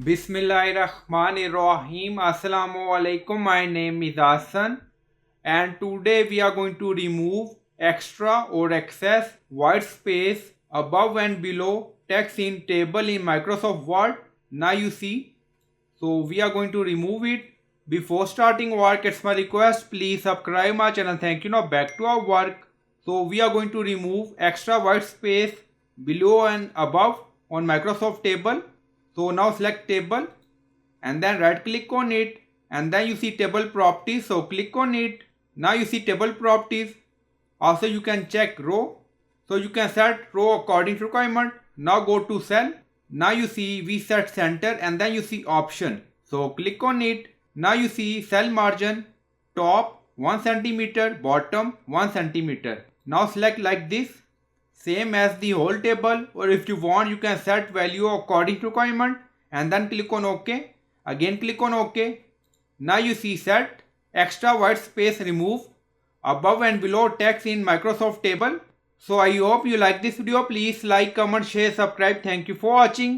Bismillahirrahmanirrahim. Assalamu alaikum. My name is Hassan, and today we are going to remove extra or excess white space above and below text in table in Microsoft Word. Now you see. So we are going to remove it. Before starting work, it's my request, please subscribe my channel. Thank you. Now back to our work. So we are going to remove extra white space below and above on Microsoft table. So now select table and then right click on it, and then you see table properties. So click on it. Now you see table properties. Also you can check row. So you can set row according to requirement. Now go to cell. Now you see we set center, and then you see option. So click on it. Now you see cell margin, top 1 centimeter, bottom 1 centimeter. Now select like this, same as the whole table, or if you want you can set value according to requirement, and then click on OK. Again click on OK. Now you see set extra white space remove above and below text in Microsoft table. So I hope you like this video. Please like, comment, share, subscribe. Thank you for watching.